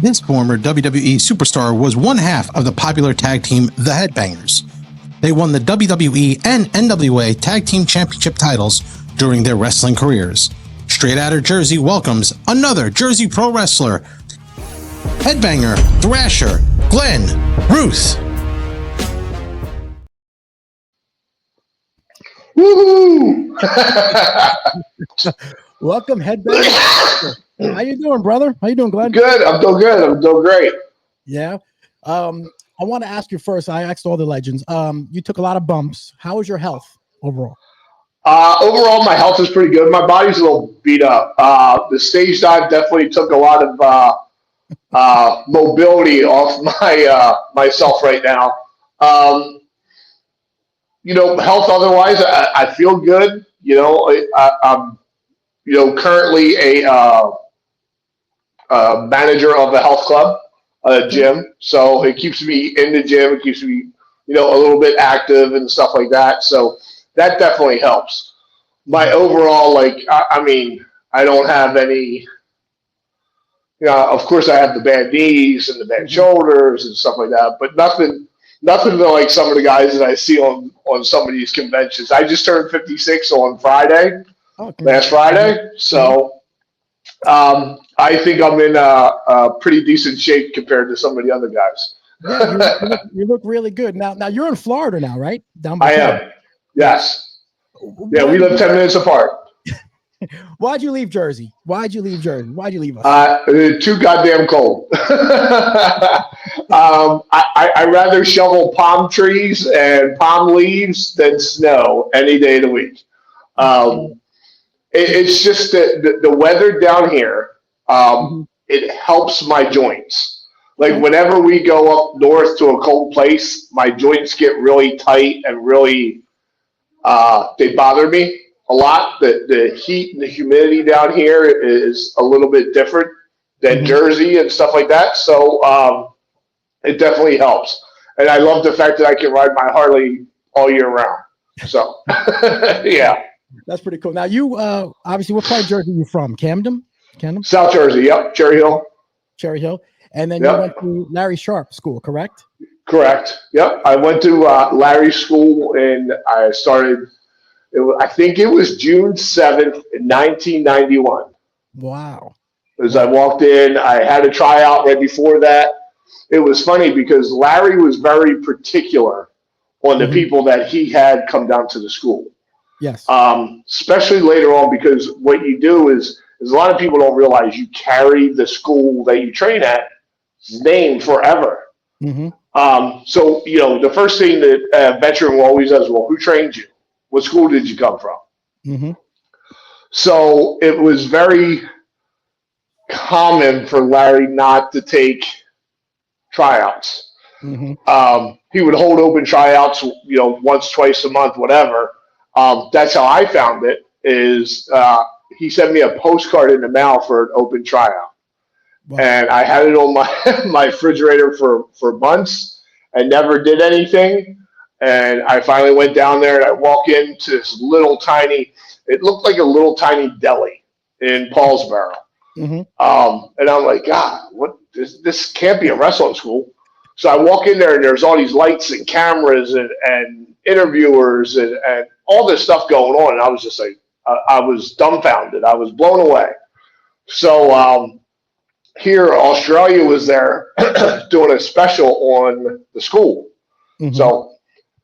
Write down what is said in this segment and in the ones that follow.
This former WWE superstar was one half of the popular tag team The Headbangers. They won the WWE and NWA Tag Team Championship titles during their wrestling careers. Straight Outta Jersey welcomes another Jersey pro wrestler, headbanger, thrasher, Glenn, Ruth. Woohoo! Welcome, headbanger. How you doing, brother? How you doing, Glenn? Good. I'm doing good. I'm doing great. Yeah. I want to ask you first. I asked all the legends. You took a lot of bumps. How is your health overall? Overall, my health is pretty good. My body's a little beat up. The stage dive definitely took a lot of mobility off my myself right now. Health otherwise, I feel good. I'm currently a manager of a health club, a gym. So it keeps me in the gym. It keeps me, a little bit active and stuff like that. So that definitely helps. My overall, I don't have any, of course I have the bad knees and the bad shoulders and stuff like that, but nothing like some of the guys that I see on some of these conventions. I just turned 56 on Friday, last Friday. So I think I'm in a pretty decent shape compared to some of the other guys. Yeah, you look really good. Now you're in Florida now, right? Down by I am. Yes. Yeah, we live 10 minutes apart. Why'd you leave Jersey? Why'd you leave us? Too goddamn cold. I rather shovel palm trees and palm leaves than snow any day of the week. It's just that the weather down here, it helps my joints. Like whenever we go up north to a cold place, my joints get really tight and really, they bother me a lot. The heat and the humidity down here is a little bit different than Jersey and stuff like that. So it definitely helps. And I love the fact that I can ride my Harley all year round. So, yeah. That's pretty cool. Now you, obviously, what part of Jersey are you from? Camden? South Jersey, yep. Cherry Hill. And then you went to Larry Sharpe school, correct? Correct. Yep. I went to Larry's school and I started, I think it was June 7th, 1991. Wow. As I walked in, I had a tryout right before that. It was funny because Larry was very particular on the people that he had come down to the school. Yes. Especially later on, because what you do is a lot of people don't realize you carry the school that you train at name forever. So, the first thing that a veteran will always ask, well, who trained you? What school did you come from? So it was very common for Larry not to take tryouts. He would hold open tryouts, once, twice a month, whatever. That's how I found it, is he sent me a postcard in the mail for an open tryout. Wow. And I had it on my refrigerator for months and never did anything. And I finally went down there and I walk into this it looked like a little tiny deli in Paulsboro. And I'm like, God, what? This can't be a wrestling school. So I walk in there and there's all these lights and cameras and interviewers and all this stuff going on. And I was just like, I was dumbfounded. I was blown away. So here, Australia was there doing a special on the school. So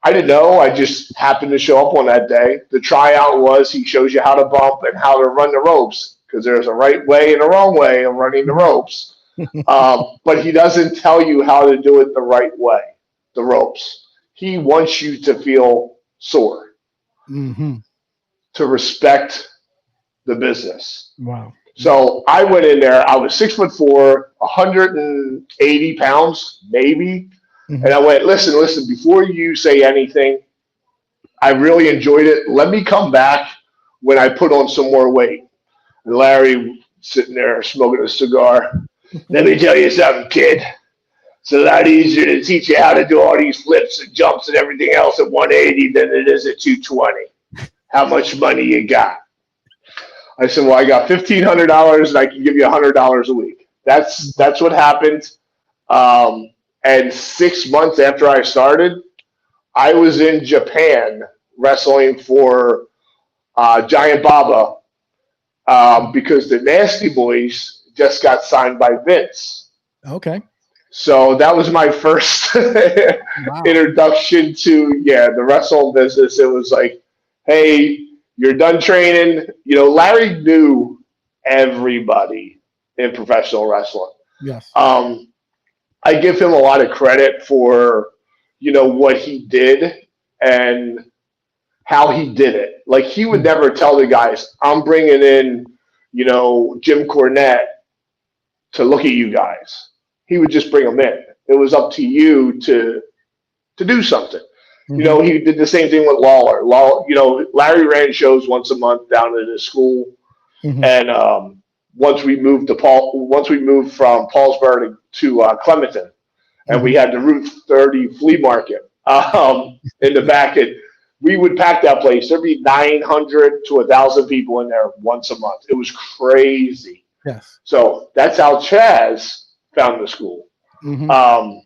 I didn't know. I just happened to show up on that day. The tryout was he shows you how to bump and how to run the ropes, because there's a right way and a wrong way of running the ropes. But he doesn't tell you how to do it the right way, the ropes. He wants you to feel sore, to respect the business. Wow. So I went in there. I was 6'4", 180 pounds, maybe. And I went, listen, before you say anything, I really enjoyed it. Let me come back when I put on some more weight. And Larry sitting there smoking a cigar. Let me tell you something, kid. It's a lot easier to teach you how to do all these flips and jumps and everything else at 180 than it is at 220. How much money you got? I said, well, I got $1,500 and I can give you $100 a week. That's what happened. And 6 months after I started, I was in Japan wrestling for Giant Baba because the Nasty Boys just got signed by Vince. Okay. So that was my first introduction to the wrestling business. It was like, hey, you're done training. You know, Larry knew everybody in professional wrestling. Yes. I give him a lot of credit for, what he did and how he did it. Like, he would never tell the guys, I'm bringing in, Jim Cornette to look at you guys. He would just bring them in. It was up to you to do something. Mm-hmm. He did the same thing with Lawler. Larry ran shows once a month down at his school. Mm-hmm. And once we moved from Paulsburg to Clementon, and we had the Route 30 flea market in the back, and we would pack that place. There'd be 900 to 1,000 people in there once a month. It was crazy. Yes. So that's how Chaz found the school. Mm-hmm.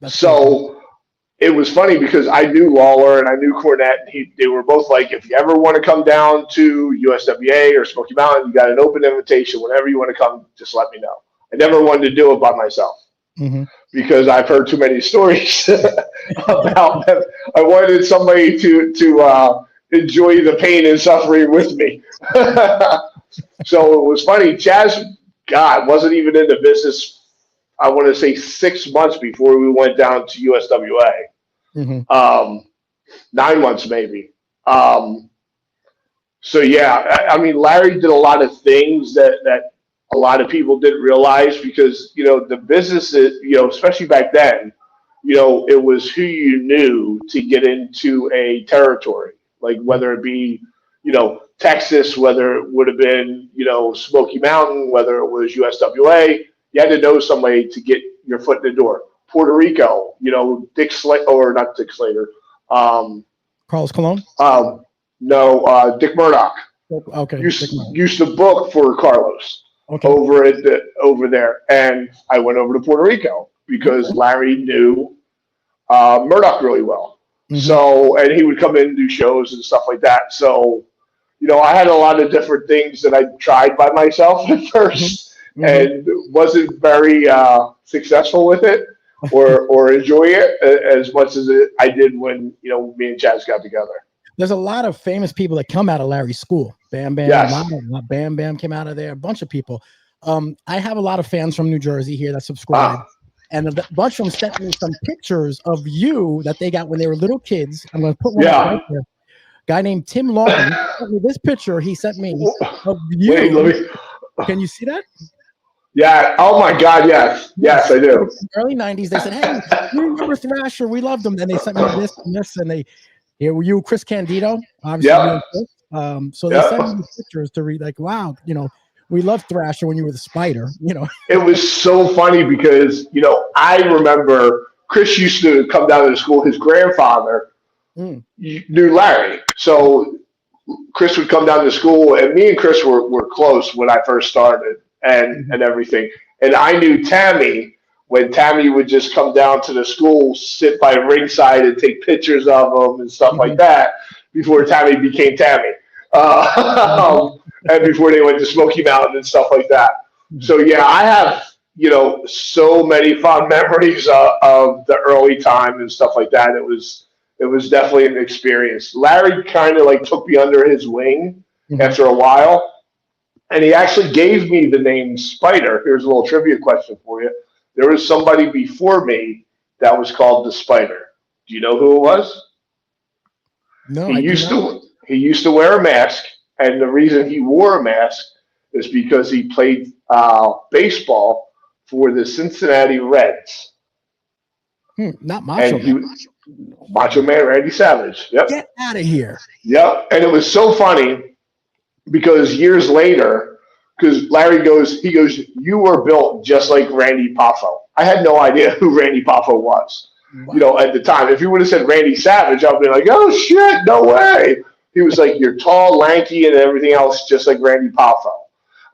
So it was funny because I knew Lawler and I knew Cornette, and they were both like, if you ever want to come down to USWA or Smoky Mountain, you got an open invitation. Whenever you want to come, just let me know. I never wanted to do it by myself because I've heard too many stories about them. I wanted somebody to enjoy the pain and suffering with me. So it was funny. Chaz, wasn't even in the business, I want to say 6 months before we went down to USWA. Mm-hmm. 9 months maybe. So I mean, Larry did a lot of things that a lot of people didn't realize because, the business is, especially back then, it was who you knew to get into a territory, like whether it be, Texas, whether it would have been, Smoky Mountain, whether it was USWA. You had to know somebody to get your foot in the door. Puerto Rico, Dick Slater, or not Dick Slater. Carlos Colon? No, Dick Murdoch. Okay. Used to book for Carlos okay. over there. And I went over to Puerto Rico because Larry knew Murdoch really well. Mm-hmm. So, and he would come in and do shows and stuff like that. So, I had a lot of different things that I tried by myself at first. Mm-hmm. And wasn't very successful with it or enjoy it as much as I did when, me and Chaz got together. There's a lot of famous people that come out of Larry's school. Bam Bam, yes. Bam Bam came out of there. A bunch of people. I have a lot of fans from New Jersey here that subscribe. And a bunch of them sent me some pictures of you that they got when they were little kids. I'm going to put one up right there. Guy named Tim Lawton sent me this picture he sent me of you. Wait, let me... Can you see that? Yeah. Oh my God. Yes. Yes, I do. In the early 90s, they said, "Hey, we remember Thrasher. We loved them." Then they sent me this and this, and here were you, Chris Candido, obviously. Yeah. So they sent me these pictures to read, like, wow, we loved Thrasher when you were the Spider. It was so funny because I remember Chris used to come down to the school. His grandfather knew Larry, so Chris would come down to school, and me and Chris were close when I first started. And everything. And I knew Tammy when Tammy would just come down to the school, sit by ringside and take pictures of them and stuff like that before Tammy became Tammy. And before they went to Smoky Mountain and stuff like that. So, I have, so many fond memories of the early time and stuff like that. It was definitely an experience. Larry kind of took me under his wing after a while. And he actually gave me the name Spider. Here's a little trivia question for you. There was somebody before me that was called the Spider. Do you know who it was? No, he used to wear a mask, and the reason he wore a mask is because he played baseball for the Cincinnati Reds. Not Macho Man. Macho Man Randy Savage. Yep. Get out of here. Yep. And it was so funny. Because years later, because Larry goes, you were built just like Randy Poffo. I had no idea who Randy Poffo was, at the time. If you would have said Randy Savage, I would be like, oh, shit, no way. He was like, you're tall, lanky, and everything else, just like Randy Poffo.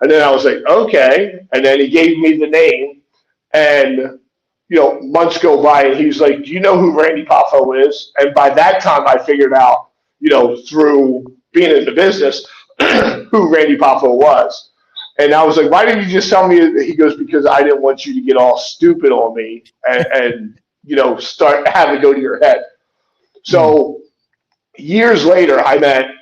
And then I was like, okay. And then he gave me the name. And, months go by, and he's like, do you know who Randy Poffo is? And by that time, I figured out, through being in the business, who Randy Poffo was. And I was like, why didn't you just tell me? He goes, because I didn't want you to get all stupid on me and start having to go to your head. So years later, I met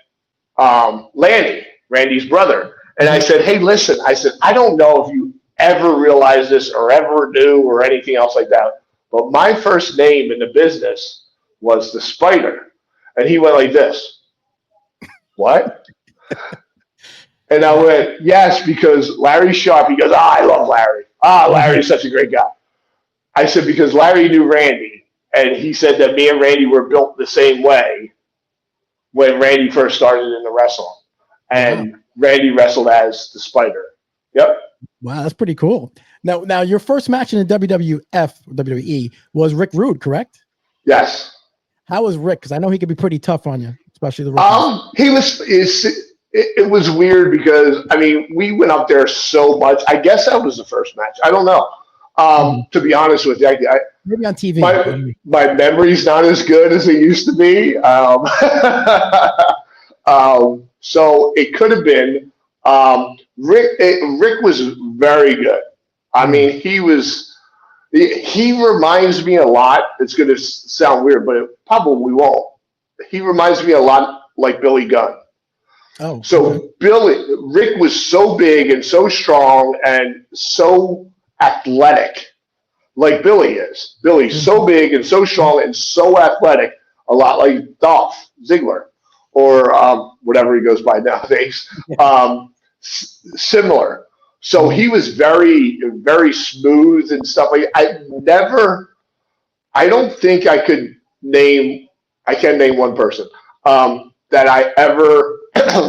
Randy's brother. And I said, hey, listen, I don't know if you ever realized this or ever knew or anything else like that, but my first name in the business was the Spider. And he went like this. What? And I went, yes, because Larry Sharpe, he goes, I love Larry. Larry's such a great guy. I said, because Larry knew Randy, and he said that me and Randy were built the same way when Randy first started in the wrestling. And Randy wrestled as the Spider. Yep. Wow, that's pretty cool. Now, your first match in the WWE was Rick Rude, correct? Yes. How was Rick? Because I know he could be pretty tough on you, especially the rookies. It was weird because, we went up there so much. I guess that was the first match. I don't know. To be honest with you, maybe on TV. My memory's not as good as it used to be. So it could have been. Rick was very good. He reminds me a lot. It's going to sound weird, but it probably won't. He reminds me a lot like Billy Gunn. Oh, so Rick was so big and so strong and so athletic, like Billy is. Billy's so big and so strong and so athletic, a lot like Dolph Ziggler or whatever he goes by nowadays. Similar. So he was very, very smooth and stuff like that. I don't think I can name one person that I ever,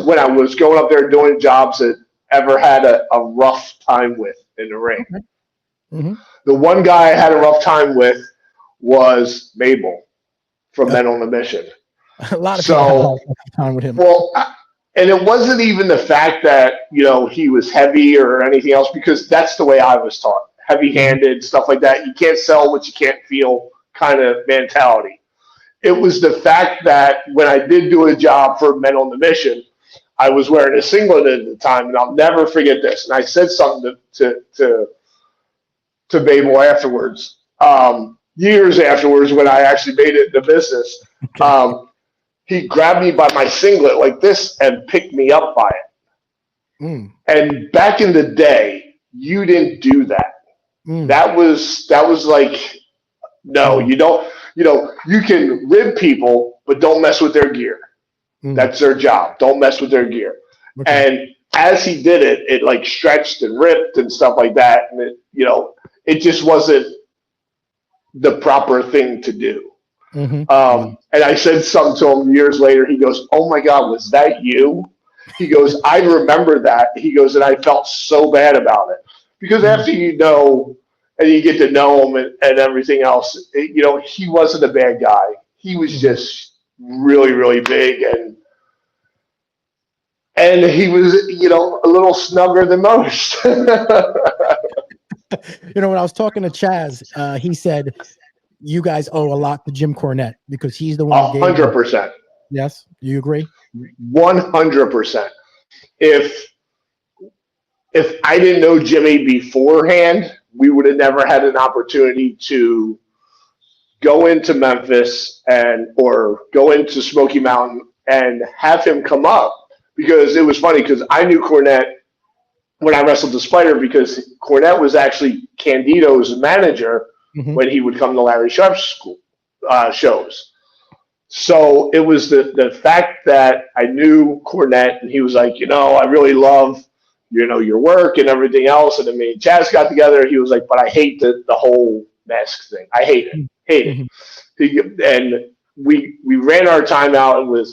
when I was going up there doing jobs, that ever had a rough time with in the ring. Okay. Mm-hmm. The one guy I had a rough time with was Mabel from Men on a Mission. A lot of people had a rough time with him. Well, and it wasn't even the fact that, he was heavy or anything else, because that's the way I was taught. Heavy-handed, stuff like that. You can't sell what you can't feel kind of mentality. It was the fact that when I did do a job for Men on the Mission, I was wearing a singlet at the time, and I'll never forget this. And I said something to Babel afterwards, years afterwards when I actually made it in the business. Okay. He grabbed me by my singlet like this and picked me up by it. And back in the day, you didn't do that. That was like, no, you don't. You can rib people, but don't mess with their gear. That's their job. Don't mess with their gear. Okay. And as he did it, it like stretched and ripped and stuff like that. And it just wasn't the proper thing to do. And I said something to him years later. He goes, "Oh my God, was that you?" He goes, "I remember that." He goes, and I felt so bad about it because after and you get to know him and everything else, he wasn't a bad guy. He was just really, really big and he was, a little snugger than most. When I was talking to Chaz, he said, you guys owe a lot to Jim Cornette because he's the one. 100%. Yes, do you agree? 100%. If I didn't know Jimmy beforehand, we would have never had an opportunity to go into Memphis or go into Smoky Mountain and have him come up, because it was funny because I knew Cornette when I wrestled the Spider, because Cornette was actually Candido's manager when he would come to Larry Sharpe's school shows. So it was the fact that I knew Cornette, and he was like, I really love, your work and everything else. And Chaz got together. He was like, but I hate the whole mask thing. I hate it. And we ran our time out with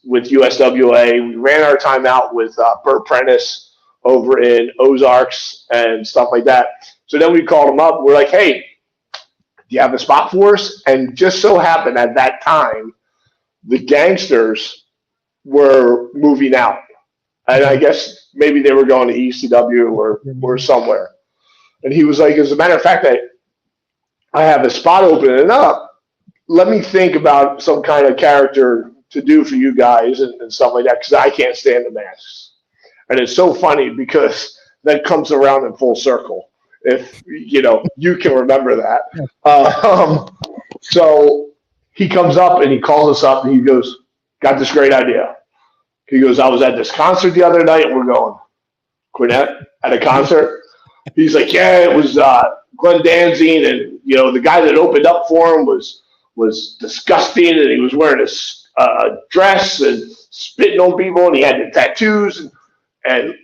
USWA. We ran our time out with Burt Prentice over in Ozarks and stuff like that. So then we called him up. We're like, hey, do you have a spot for us? And just so happened at that time, the Gangsters were moving out. And I guess maybe they were going to ECW or somewhere. And he was like, as a matter of fact, I have a spot opening up. Let me think about some kind of character to do for you guys and stuff like that, because I can't stand the masks. And it's so funny because that comes around in full circle. If you can remember that. So he comes up and he calls us up and he goes, got this great idea. He goes, I was at this concert the other night and we're going, Cornette at a concert? He's like, yeah, it was Glenn Danzig, and the guy that opened up for him was disgusting, and he was wearing a dress and spitting on people, and he had the tattoos, and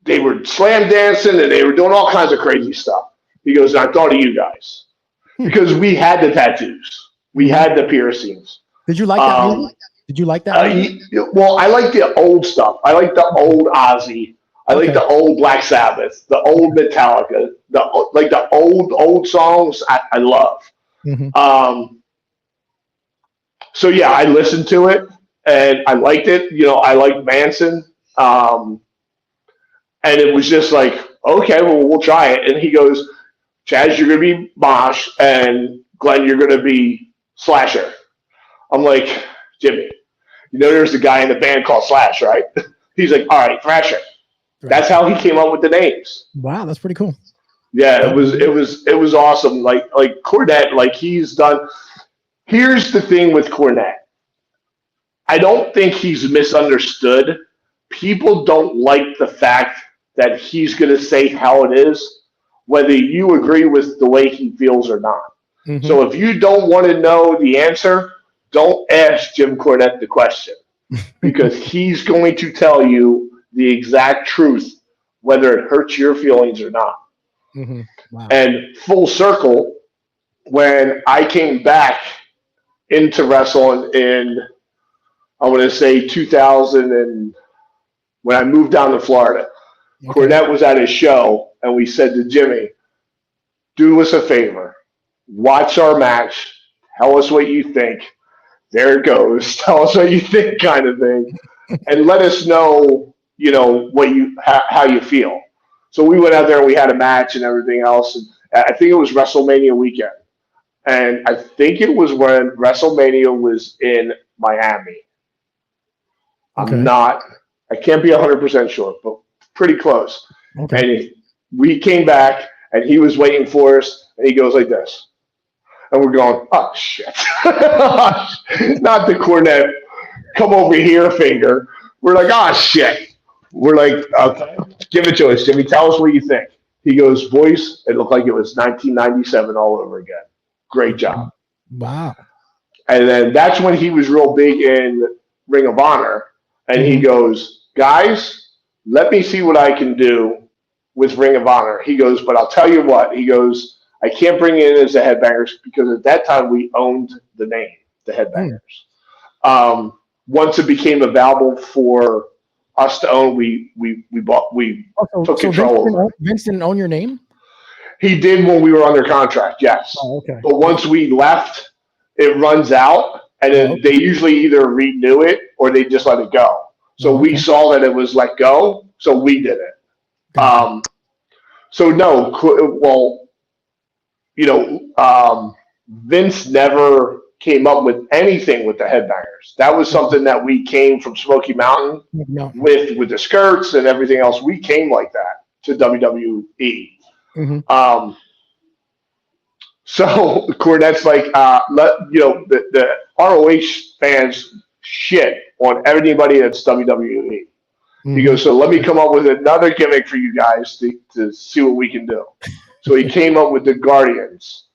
they were slam dancing, and they were doing all kinds of crazy stuff. He goes, I thought of you guys because we had the tattoos, we had the piercings. Did you like that music? Did you like that? Well, I like the old stuff. I like the old Ozzy. I like the old Black Sabbath, the old Metallica, the old songs. I love. Mm-hmm. So yeah, I listened to it and I liked it. I liked Manson, and it was just like, okay, well, we'll try it. And he goes, Chaz, you're gonna be Mosh, and Glenn, you're gonna be Slasher. I'm like, Jimmy, there's a guy in the band called Slash, right? He's like, all right, Thrasher. That's how he came up with the names. Wow, that's pretty cool. Yeah, it was awesome. Like Cornette, like he's done. Here's the thing with Cornette. I don't think he's misunderstood. People don't like the fact that he's going to say how it is, whether you agree with the way he feels or not. Mm-hmm. So if you don't want to know the answer, don't ask Jim Cornette the question, because he's going to tell you the exact truth, whether it hurts your feelings or not. Mm-hmm. Wow. And full circle, when I came back into wrestling in, I want to say 2000, and when I moved down to Florida, okay. Cornette was at his show, and we said to Jimmy, do us a favor, watch our match, tell us what you think. There it goes. Tell us what you think, kind of thing, and let us know, how you feel. So we went out there and we had a match and everything else. And I think it was WrestleMania weekend, and I think it was when WrestleMania was in Miami. Okay. I can't be 100% sure, but pretty close. Okay. And we came back, and he was waiting for us, and he goes like this. And we're going, oh, shit. Not the Cornette, come over here finger. We're like, oh, shit. We're like, okay, give it to us, Jimmy. Tell us what you think. He goes, boys, it looked like it was 1997 all over again. Great job. Wow. And then that's when he was real big in Ring of Honor. And he goes, guys, let me see what I can do with Ring of Honor. He goes, but I'll tell you what. He goes, I can't bring it in as the Headbangers because at that time we owned the name, the Headbangers. Once it became available for us to own, we took control. Vince didn't own your name? He did when we were under contract, yes. Oh, okay. But once we left, it runs out, and then they usually either renew it or they just let it go. So we saw that it was let go, so we did it. So no, well, Vince never came up with anything with the Headbangers. That was something that we came from Smoky Mountain with the skirts and everything else. We came like that to WWE. Mm-hmm. So Cornette's like, the ROH fans shit on anybody that's WWE. Mm-hmm. He goes, so let me come up with another gimmick for you guys to see what we can do. So he came up with the Guardians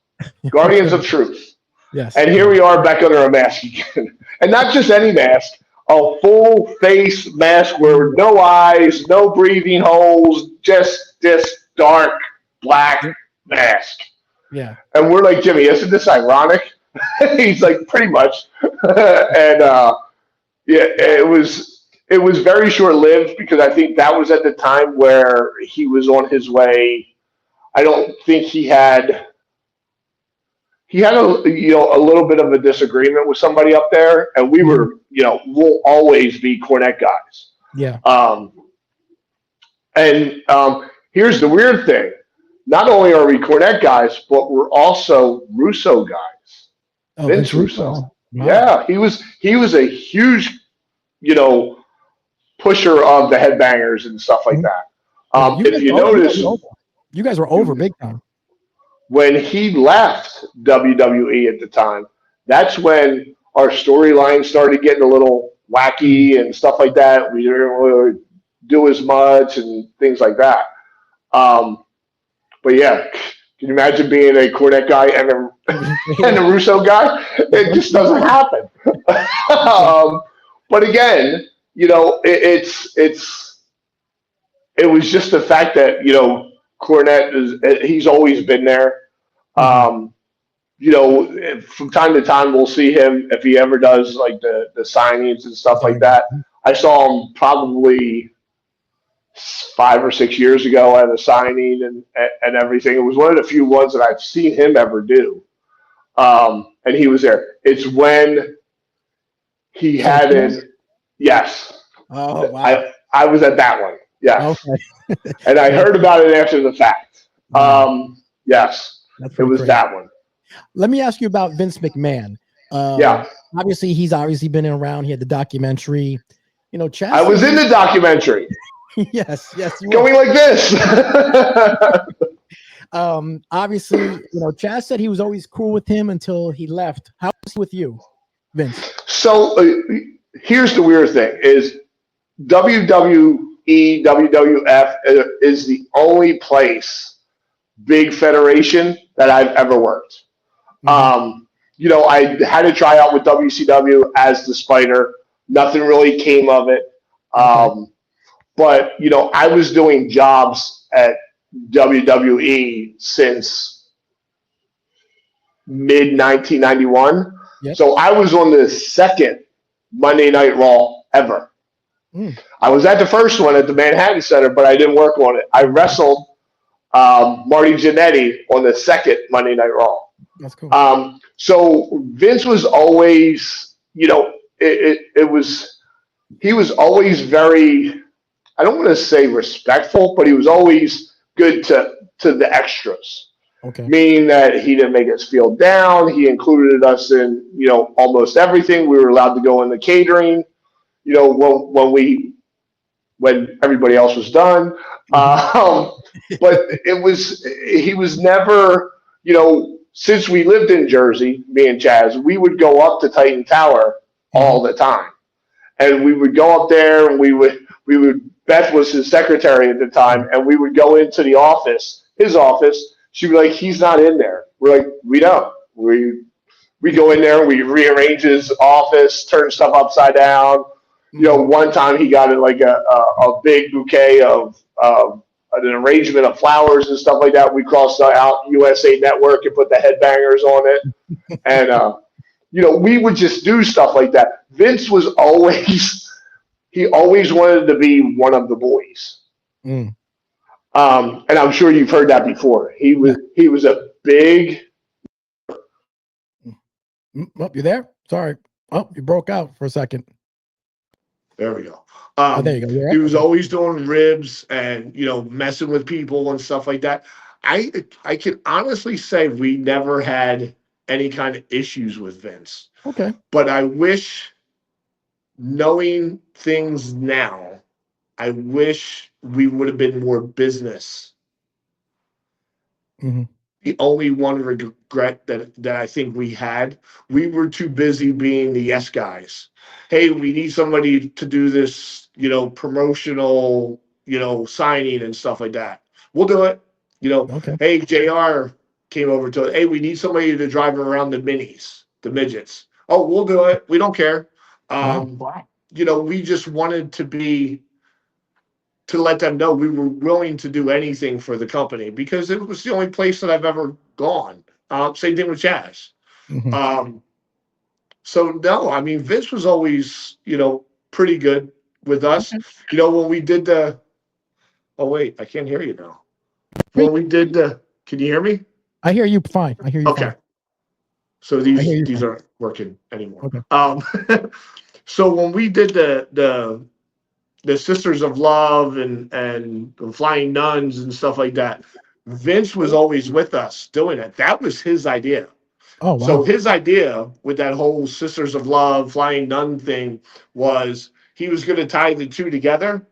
of Truth. Yes. And here we are back under a mask again. And not just any mask, a full face mask where no eyes, no breathing holes, just this dark black mask. Yeah. And we're like, Jimmy, isn't this ironic? He's like, pretty much. And it was very short-lived because I think that was at the time where he was on his way. I don't think he had a little bit of a disagreement with somebody up there, and we were, we'll always be Cornette guys. Yeah. And here's the weird thing. Not only are we Cornette guys, but we're also Russo guys. Oh, Vince Russo. Russo. Wow. Yeah, he was a huge, pusher of the headbangers and stuff like that. If you notice, you guys were over big time. When he left WWE at the time, that's when our storyline started getting a little wacky and stuff like that. We didn't really do as much and things like that. But yeah, can you imagine being a Cornette guy and a Russo guy? It just doesn't happen. But again, it was just the fact that Cornette he's always been there. From time to time we'll see him if he ever does like the signings and stuff like that. I saw him probably 5 or 6 years ago at a signing and everything. It was one of the few ones that I've seen him ever do. And he was there. It's when he had it. Yes. Oh, wow. I was at that one. Yes. Okay. And I heard about it after the fact. Yes. It was crazy. That one. Let me ask you about Vince McMahon. Yeah. Obviously, he's been around. He had the documentary. Chaz. I was in the documentary. yes. You going like this. Obviously, Chaz said he was always cool with him until he left. How was he with you, Vince? So here's the weird thing: is WWE, WWF is the only place, big federation that I've ever worked. I had to try out with WCW as the Spider. Nothing really came of it. But, I was doing jobs at WWE since mid-1991. Yep. So I was on the second Monday Night Raw ever. I was at the first one at the Manhattan Center, but I didn't work on it. I wrestled Marty Jannetty on the second Monday Night Raw. That's cool. So Vince was always, he was always very, I don't want to say respectful, but he was always good to the extras. Okay. Meaning that he didn't make us feel down. He included us in, almost everything. We were allowed to go in the catering, when everybody else was done. But he was never, since we lived in Jersey, me and Chaz, we would go up to Titan Tower all the time. And we would go up there and we would, Beth was his secretary at the time, and we would go into the office, his office. She'd be like, he's not in there. We're like, we don't. We go in there, we rearrange his office, turn stuff upside down. One time he got like a big bouquet of an arrangement of flowers and stuff like that. We crossed out USA Network and put the headbangers on it. And, we would just do stuff like that. Vince was he always wanted to be one of the boys. And I'm sure you've heard that before. He was a big. Oh, you there? Sorry. Oh, you broke out for a second. There we go. There you go. Right. He was always doing ribs and, messing with people and stuff like that. I can honestly say we never had any kind of issues with Vince. Okay. But I wish, knowing things now, I wish we would have been more business. The only one regret that I think we had, we were too busy being the yes guys. Hey, we need somebody to do this, promotional, signing and stuff like that. We'll do it. Okay. Hey, JR came over to it. Hey, we need somebody to drive around the minis, the midgets. Oh, we'll do it. We don't care. We just wanted to let them know we were willing to do anything for the company because it was the only place that I've ever gone. Same thing with Chaz. So no, I mean, Vince was always, pretty good with us. When we did oh wait, I can't hear you now. When we did can you hear me? I hear you fine. I hear you. Okay. Fine. So these aren't working anymore. Okay. So when we did the the Sisters of Love and the Flying Nuns and stuff like that. Vince was always with us doing it. That was his idea. Oh, wow. So his idea with that whole Sisters of Love, Flying Nun thing was he was going to tie the two together,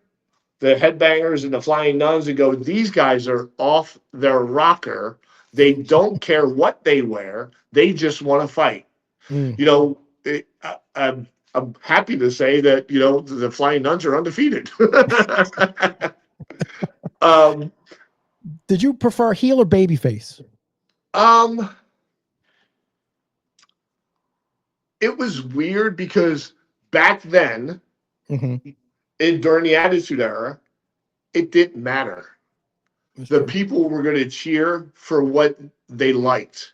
the Headbangers and the Flying Nuns, and go, these guys are off their rocker. They don't care what they wear. They just want to fight. Mm. You know, I'm happy to say that, you know, the Flying Nuns are undefeated. Did you prefer heel or babyface? It was weird because back then, during the Attitude Era, it didn't matter. The people were going to cheer for what they liked.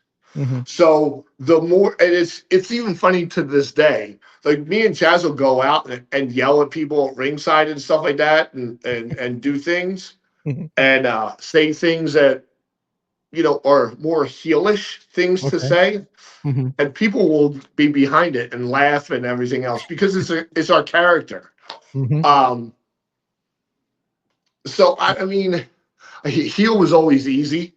So the more, and it's even funny to this day. Like me and Chaz will go out and yell at people at ringside and stuff like that, and do things and say things that, you know, are more heelish things to say, and people will be behind it and laugh and everything else because it's our character. So I mean, heel was always easy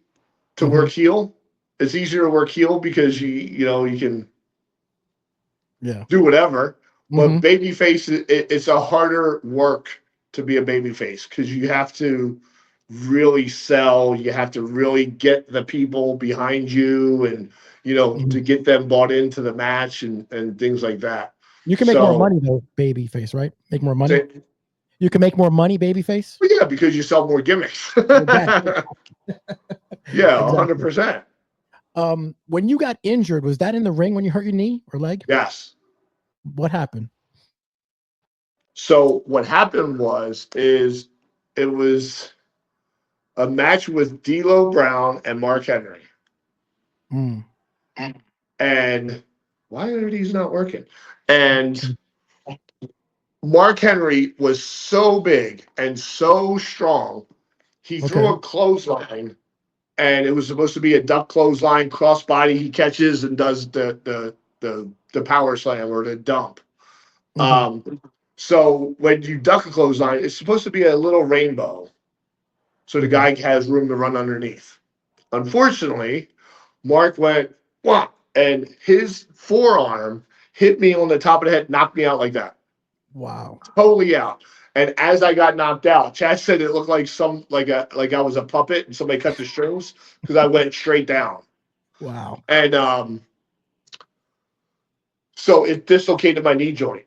to work heel. It's easier to work heel because you know you can do whatever. But babyface, it's a harder work to be a babyface because you have to really sell. You have to really get the people behind you, and you know to get them bought into the match and things like that. You can make more money though, babyface, right? Make more money. You can make more money, babyface. Well, yeah, because you sell more gimmicks. Yeah, 100%. When you got injured, was that in the ring when you hurt your knee or leg? Yes. What happened? So what happened is it was a match with D'Lo Brown and Mark Henry. And why are these not working? And Mark Henry was so big and so strong. He threw a clothesline, and it was supposed to be a duck clothesline, crossbody. He catches and does the power slam or the dump. So when you duck a clothesline, it's supposed to be a little rainbow, so the guy has room to run underneath. Unfortunately, Mark went, "Wah," and his forearm hit me on the top of the head, knocked me out like that. Wow. Totally out. And as I got knocked out, Chad said it looked like like I was a puppet and somebody cut the strings because I went straight down. Wow. And so it dislocated my knee joint.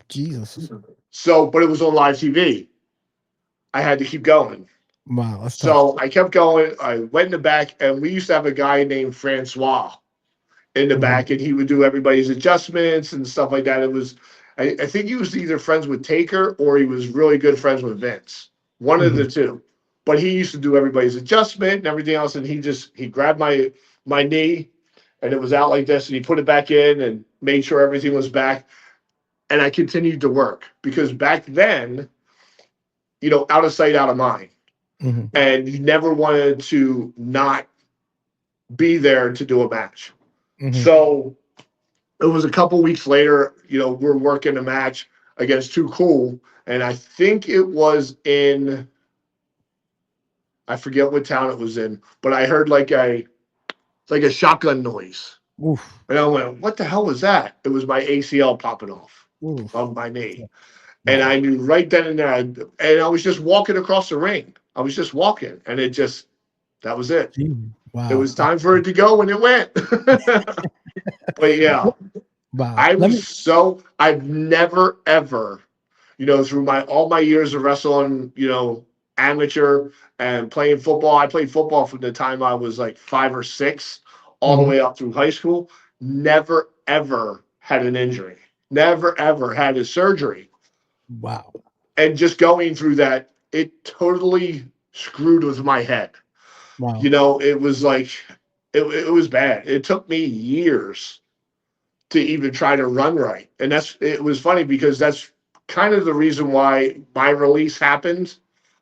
Jesus. So, but it was on live TV. I had to keep going. Wow. That's so tough. I kept going. I went in the back, and we used to have a guy named Francois in the back, and he would do everybody's adjustments and stuff like that. It was, I think he was either friends with Taker or he was really good friends with Vince. One of the two. But he used to do everybody's adjustment and everything else, and he grabbed my knee, and it was out like this, and he put it back in and made sure everything was back. And I continued to work because back then, you know, out of sight, out of mind. And you never wanted to not be there to do a match. So it was a couple weeks later, you know, we're working a match against Too Cool. And I think it was in, I forget what town it was in, but I heard like a shotgun noise. Oof. And I went, what the hell was that? It was my ACL popping off of my knee. And I knew right then and there, and I was just walking across the ring. I was just walking, and that was it. Wow. It was time for it to go, and it went. But yeah, I've never, ever, you know, through all my years of wrestling, you know, amateur and playing football. I played football from the time I was like 5 or 6 all the way up through high school. Never, ever had an injury. Never, ever had a surgery. Wow. And just going through that, it totally screwed with my head. Wow. You know, it was like, it was bad. It took me years to even try to run right. And it was funny because that's kind of the reason why my release happened.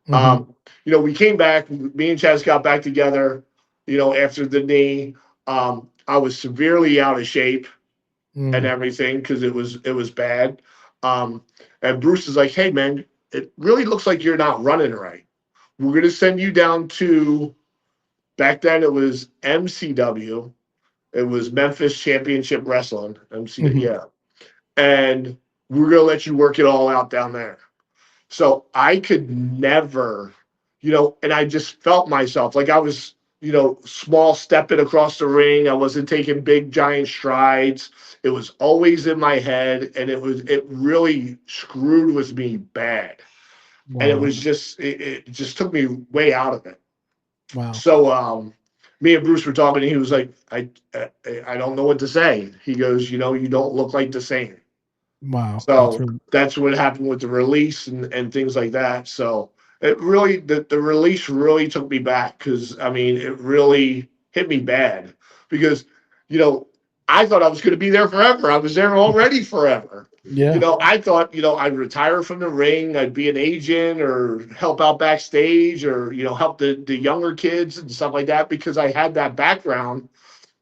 You know, we came back, me and Chaz got back together, you know, after the knee. I was severely out of shape and everything because it was bad. And Bruce is like, hey man, it really looks like you're not running right. We're going to send you down to, back then it was MCW. It was Memphis Championship Wrestling. Yeah. And we're going to let you work it all out down there. So I could never, and I just felt myself like I was, small stepping across the ring. I wasn't taking big giant strides. It was always in my head, and it really screwed with me bad. Wow. And it just took me way out of it. Wow. So me and Bruce were talking, and he was like, I don't know what to say. He goes, you don't look like the same. Wow. So that's what happened with the release and things like that. So it really, the release really took me back, because, I mean, it really hit me bad, because, I thought I was going to be there forever. I was there already forever. Yeah. I thought, I'd retire from the ring. I'd be an agent or help out backstage, or, help the younger kids and stuff like that, because I had that background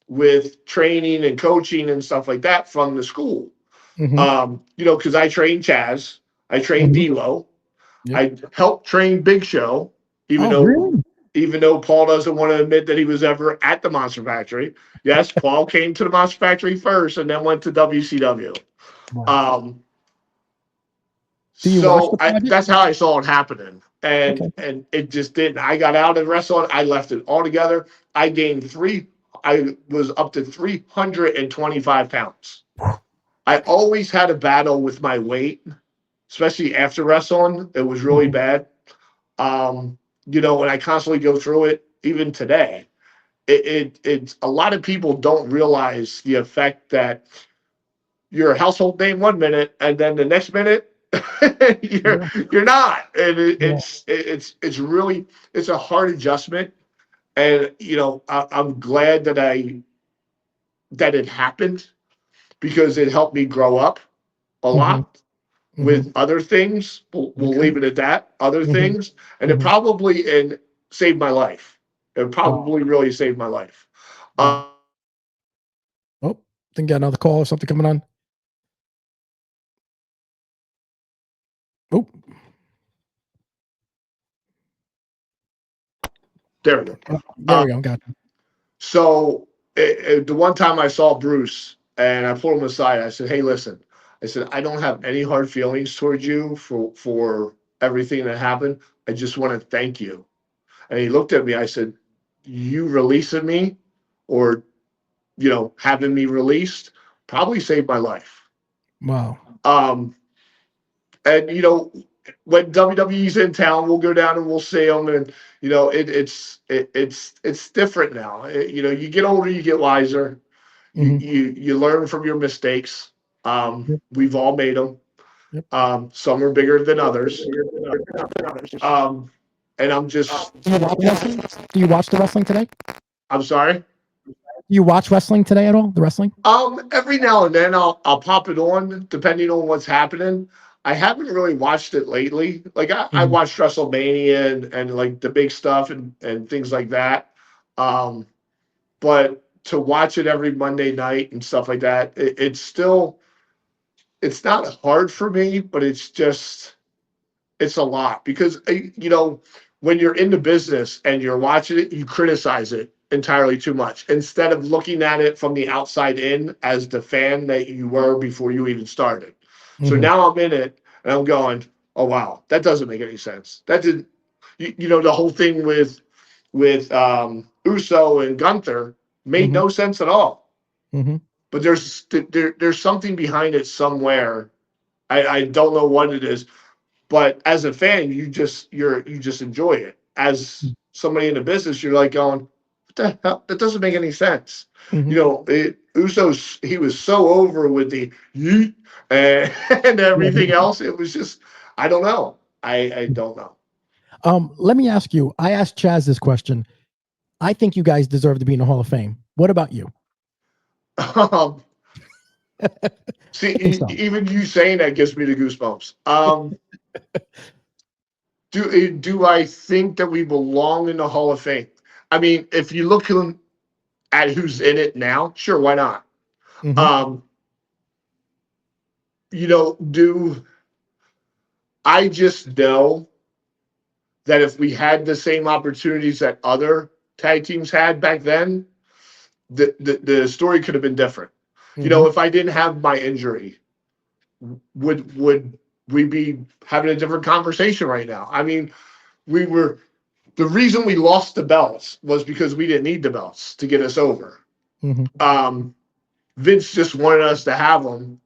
with training and coaching and stuff like that from the school. Because I trained Chaz, I trained D'Lo, I helped train Big Show, even though Paul doesn't want to admit that he was ever at the Monster Factory. Yes, Paul came to the Monster Factory first and then went to WCW. Wow. That's how I saw it happening. And it just didn't. I got out of wrestling. I left it altogether. I was up to 325 pounds. I always had a battle with my weight, especially after wrestling. It was really bad. And I constantly go through it even today. It's a lot of people don't realize the effect that you're a household name one minute, and then the next minute you're not. And it's really, it's a hard adjustment. And I'm glad that it happened, because it helped me grow up a lot with other things. We'll leave it at that. Other things, and it probably saved my life. It probably really saved my life. Think got another call or something coming on. Oh, there we go. There we go. Got it. So the one time I saw Bruce and I pulled him aside, I said, "Hey, listen," I said, "I don't have any hard feelings towards you for everything that happened. I just want to thank you." And he looked at me. I said, "You releasing me, or having me released, probably saved my life." Wow. And when WWE's in town, we'll go down and we'll see them, and it's different now. You get older, you get wiser. You learn from your mistakes. We've all made them. Some are bigger than others. And I'm just. Do you watch the wrestling today? I'm sorry. Do you watch wrestling today at all? The wrestling? Every now and then I'll pop it on, depending on what's happening. I haven't really watched it lately. Like I watched WrestleMania and like the big stuff and things like that. But to watch it every Monday night and stuff like that, it's not hard for me, but it's a lot, because when you're in the business and you're watching it, you criticize it entirely too much, instead of looking at it from the outside in as the fan that you were before you even started. So now I'm in it and I'm going, oh wow, that doesn't make any sense. That did, the whole thing with Uso and Gunther made no sense at all. But there's something behind it somewhere. I don't know what it is, but as a fan, you just enjoy it. As somebody in the business, you're like going, what the hell? That doesn't make any sense. Usos, he was so over with the yeet and everything else. It was just, I don't know. I don't know. Let me ask you. I asked Chaz this question. I think you guys deserve to be in the Hall of Fame. What about you? See, even you saying that gives me the goosebumps. Do I think that we belong in the Hall of Fame? I mean, if you look at who's in it now, sure, why not? I just know that if we had the same opportunities that other tag teams had back then, the story could have been different. You know, if I didn't have my injury, would we be having a different conversation right now? I mean, the reason we lost the belts was because we didn't need the belts to get us over. Vince just wanted us to have them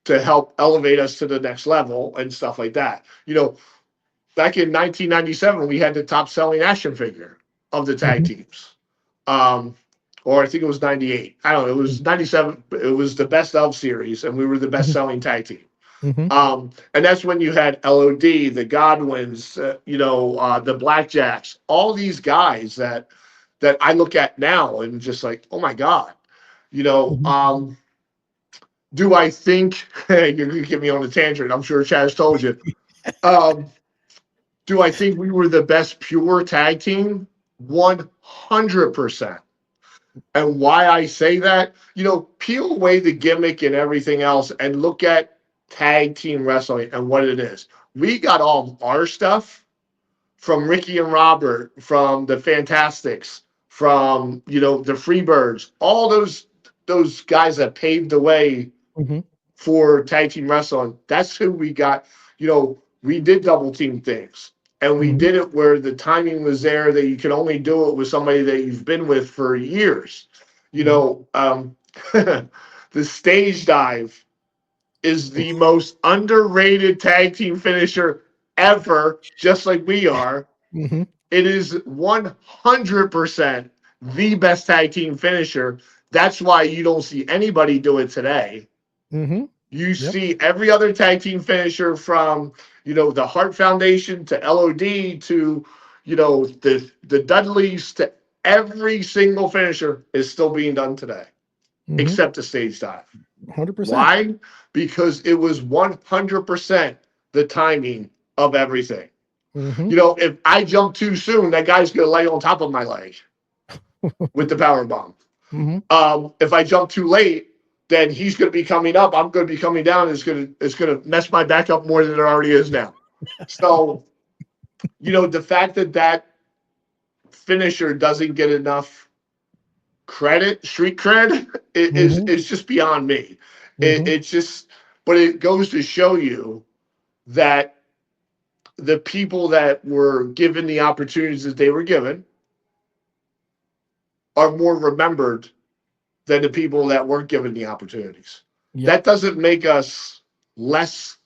to help elevate us to the next level and stuff like that. You know, back in 1997, we had the top selling action figure of the tag teams. Or I think it was 98. I don't know. It was 97. It was the best of series, and we were the best selling tag team. And that's when you had LOD, the Godwins, the Blackjacks, all these guys that I look at now and just like, oh my God, you know, do I think you're going to get me on a tangent? I'm sure Chaz told you. Do I think we were the best pure tag team? 100%. And why I say that, you know, peel away the gimmick and everything else and look at tag team wrestling and what it is. We got all our stuff from Ricky and Robert, from the Fantastics, from, you know, the Freebirds, all those guys that paved the way for tag team wrestling. That's who we got. You know, we did double team things. And we did it where the timing was there that you can only do it with somebody that you've been with for years. You know, the stage dive is the most underrated tag team finisher ever, just like we are. It is 100% the best tag team finisher. That's why you don't see anybody do it today. You see every other tag team finisher from, you know, the Hart Foundation to LOD to, you know, the Dudleys to every single finisher is still being done today, except the stage dive. 100%. Why? Because it was 100% the timing of everything. You know, if I jump too soon, that guy's going to lay on top of my leg with the power bomb. If I jump too late, then he's going to be coming up. I'm going to be coming down. It's going to mess my back up more than it already is now. So, you know, the fact that finisher doesn't get enough credit, street cred, is just beyond me. It's just, but it goes to show you that the people that were given the opportunities that they were given are more remembered than the people that weren't given the opportunities. That doesn't make us less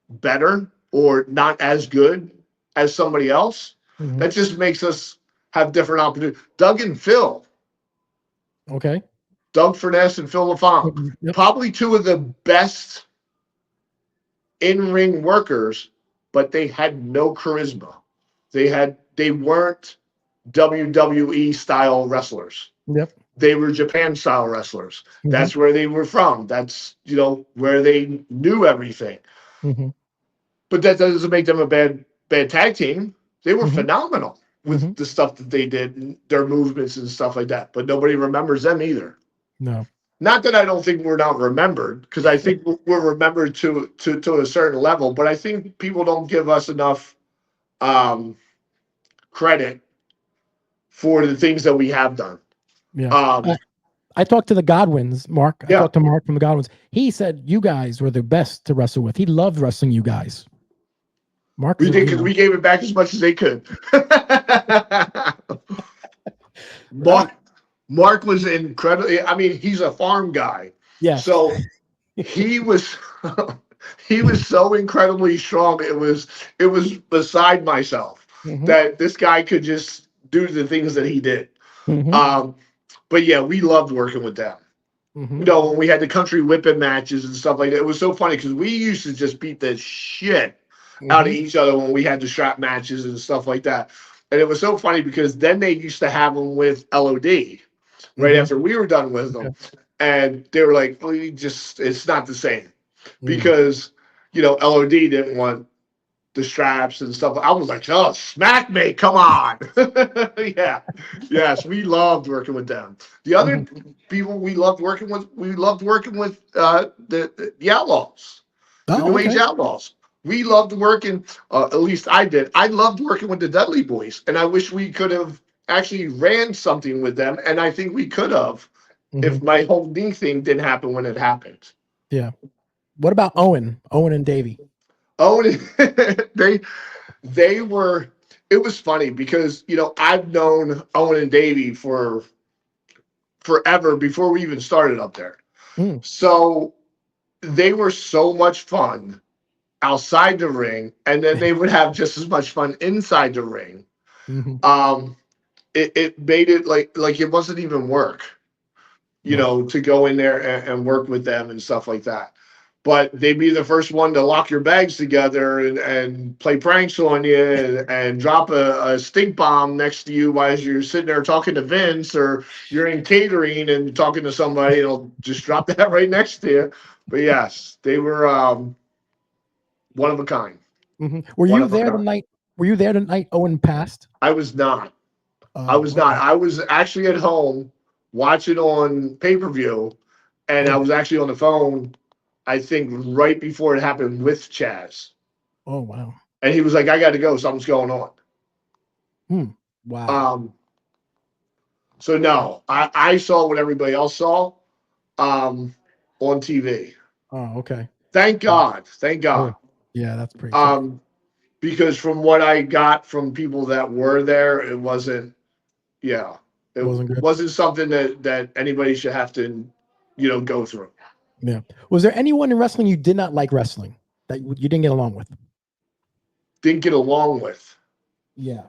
better or not as good as somebody else. That just makes us have different opportunities. Doug and Phil. Okay. Doug Furness and Phil LaFont. Probably two of the best in-ring workers, but they had no charisma. They weren't WWE style wrestlers. They were Japan style wrestlers. That's where they were from. That's, you know, where they knew everything. But that doesn't make them a bad tag team. They were phenomenal with the stuff that they did, and their movements and stuff like that. But nobody remembers them either. No. Not that I don't think we're not remembered, because I think we're remembered to a certain level, but I think people don't give us enough credit for the things that we have done. I talked to the Godwins, Mark. I talked to Mark from the Godwins. He said you guys were the best to wrestle with. He loved wrestling you guys. Mark, we did, because we gave it back as much as they could. Mark was incredible. I mean, he's a farm guy. So he was so incredibly strong. It was beside myself that this guy could just do the things that he did. But yeah, we loved working with them. You know, when we had the country whipping matches and stuff like that, it was so funny because we used to just beat the shit out of each other when we had the strap matches and stuff like that. And it was so funny because then they used to have them with LOD right after we were done with them. And they were like, well, it's not the same. Because, you know, LOD didn't want the straps and stuff. I was like, oh, smack me, come on. Yes, we loved working with them. The other people we loved working with the Outlaws, the New Age Outlaws. we loved working, at least I did. I loved working with the Dudley Boys, and I wish we could have actually ran something with them, and I think we could have if my whole knee thing didn't happen when it happened. Yeah. What about Owen and Davey? Owen, they were, it was funny because, you know, I've known Owen and Davey for forever before we even started up there. So they were so much fun outside the ring, and then they would have just as much fun inside the ring. It made it like it wasn't even work, you know, to go in there and work with them and stuff like that. But they'd be the first one to lock your bags together and play pranks on you and drop a stink bomb next to you while you're sitting there talking to Vince, or you're in catering and talking to somebody. It'll just drop that right next to you. But yes, they were one of a kind. Were you there the night? Were you there the night Owen passed? I was not. I was not. I was actually at home watching on pay-per-view, and I was actually on the phone, I think, right before it happened with Chaz. Oh, wow. And he was like, I got to go. Something's going on. Wow. So, no, I saw what everybody else saw on TV. Oh, okay. Thank God. Thank God. Yeah, that's pretty tough. Because from what I got from people that were there, it wasn't, it wasn't something that anybody should have to, you know, go through. Yeah. Was there anyone in wrestling you did not like wrestling that you didn't get along with? Didn't get along with? Yeah.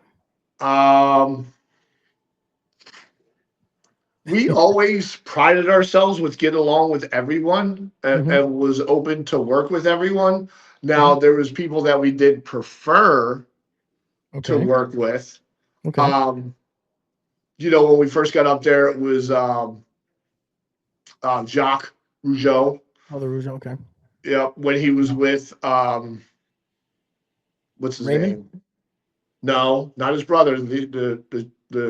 We always prided ourselves with getting along with everyone and was open to work with everyone. Now, there was people that we did prefer to work with. You know, when we first got up there, it was Jacques Rougeau. Oh, the Rougeau, okay. Yeah, when he was with what's his name? No, not his brother. The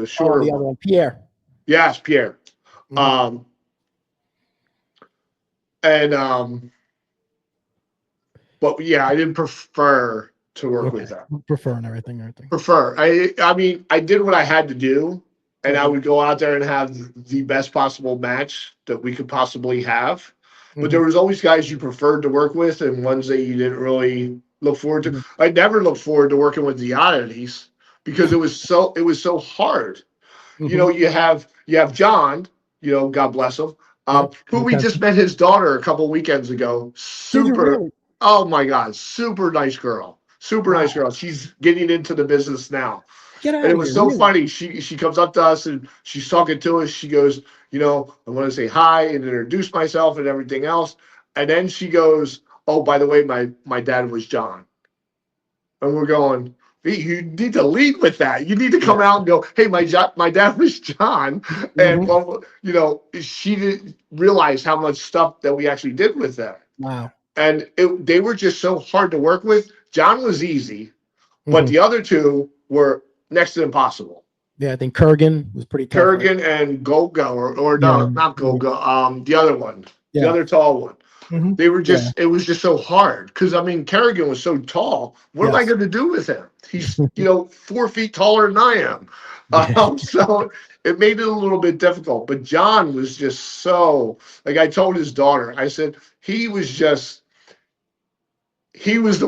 shorter the other one, Pierre. Yes, Pierre. But yeah, I didn't prefer to work with them. Prefer and everything. Prefer. I mean, I did what I had to do, and I would go out there and have the best possible match that we could possibly have. But there was always guys you preferred to work with and ones that you didn't really look forward to. I never looked forward to working with the oddities because it was so hard. You know, you have John, you know, God bless him, who we just met his daughter a couple weekends ago. Oh my God, super nice girl. Super nice girl. She's getting into the business now. And it was so funny. She comes up to us and she's talking to us. She goes, you know, I want to say hi and introduce myself and everything else. And then she goes, oh, by the way, my dad was John. And we're going, you need to lead with that. You need to come out and go, hey, my dad was John. And, you know, she didn't realize how much stuff that we actually did with them. Wow. And they were just so hard to work with. John was easy, but the other two were next to impossible. Yeah, I think Kurgan was pretty tough. Kurgan and Gogo, or no, not Gogo. The other one, the other tall one. They were just, it was just so hard. Because, I mean, Kerrigan was so tall. What am I going to do with him? He's, you know, 4 feet taller than I am. So it made it a little bit difficult. But John was just so, like I told his daughter, I said, he was the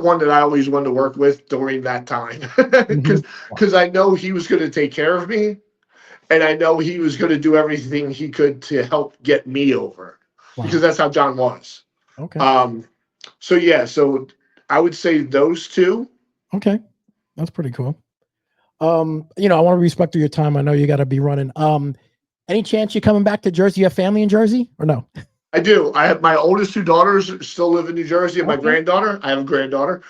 one that I always wanted to work with during that time. Because I know he was going to take care of me. And I know he was going to do everything he could to help get me over. Because that's how John was. Okay. So yeah, so I would say those two. Okay. That's pretty cool. You know, I want to respect your time. I know you got to be running. Any chance you're coming back to Jersey? You have family in Jersey or no? I do. I have my oldest two daughters still live in New Jersey, and my granddaughter. I have a granddaughter.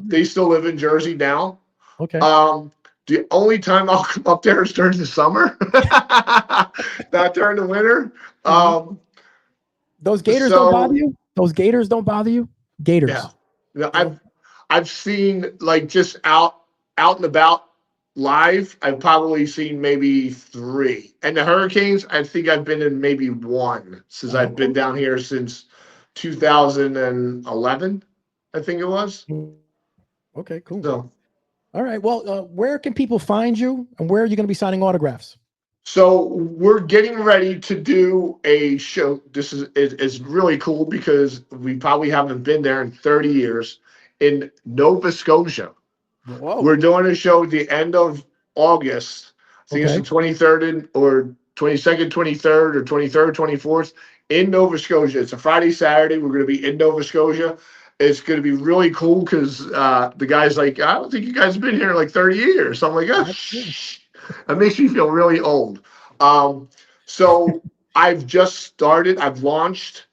They still live in Jersey now. Okay. The only time I'll come up there is during the summer, not during the winter. Those gators don't bother you? Those gators don't bother you? Gators. Yeah. I've seen, like, just out and about live, I've probably seen maybe 3. And the Hurricanes, I think I've been in maybe 1 since I've been down here since 2011. I think it was. Okay, cool. So, all right. Well, where can people find you, and where are you going to be signing autographs? so we're getting ready to do a show. This is really cool because we probably haven't been there in 30 years in Nova Scotia. Whoa. We're doing a show at the end of August. I think it's the 23rd or 22nd, 23rd, or 23rd, 24th in Nova Scotia. It's a Friday, Saturday. We're going to be in Nova Scotia. It's going to be really cool because the guy's like, I don't think you guys have been here in like 30 years. So I'm like, oh, that makes me feel really old. So I've just started, I've launched,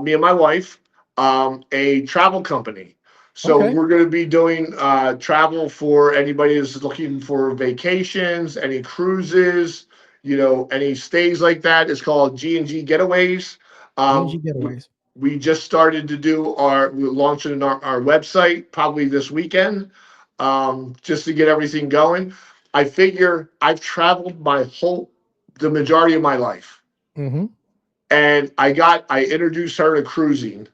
me and my wife, a travel company. So we're going to be doing travel for anybody that's looking for vacations, any cruises, any stays like that. It's called G&G Getaways. G&G Getaways. We just started to do we're launching our website probably this weekend, just to get everything going. I figure I've traveled the majority of my life. Mm-hmm. And I introduced her to cruising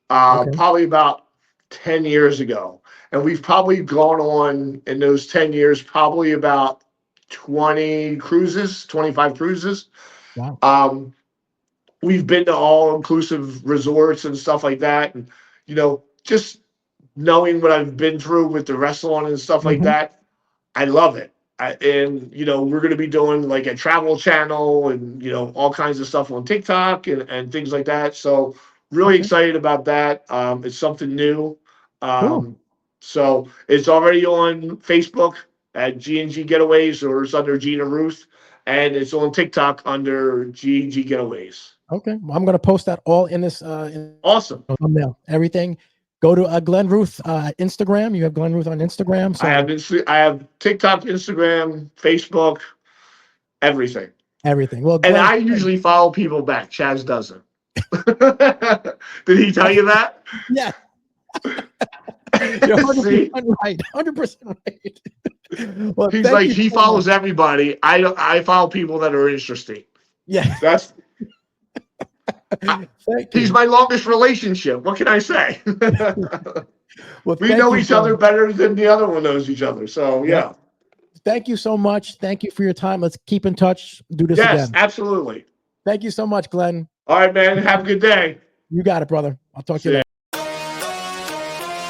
probably about 10 years ago. And we've probably gone on in those 10 years, probably about 25 cruises. Wow. We've been to all-inclusive resorts and stuff like that. And, just knowing what I've been through with the wrestling and stuff like that, I love it. And we're going to be doing like a travel channel and, all kinds of stuff on TikTok and things like that. So really excited about that. It's something new. Cool. So it's already on Facebook at G&G Getaways, or it's under Gina Ruth, and it's on TikTok under G&G Getaways. Okay. Well, I'm going to post that all in this. Awesome. Thumbnail. Everything. Go to Glenn Ruth Instagram. You have Glenn Ruth on Instagram. So I have TikTok, Instagram, Facebook, everything. Everything. Well, Glenn, and I usually follow people back. Chaz doesn't. Did he tell you that? Yeah. You're 100% right. 100% right. Well, he's like, he follows everybody. I follow people that are interesting. Yeah. That's he's my longest relationship. What can I say? Well, we know each other better than the other one knows each other. So yeah. Thank you so much. Thank you for your time. Let's keep in touch. Do this again. Yes, absolutely. Thank you so much, Glenn. All right, man. Have a good day. You got it, brother. I'll talk to you later.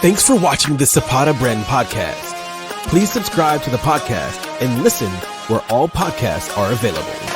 Thanks for watching the Zapata Brand Podcast. Please subscribe to the podcast and listen where all podcasts are available.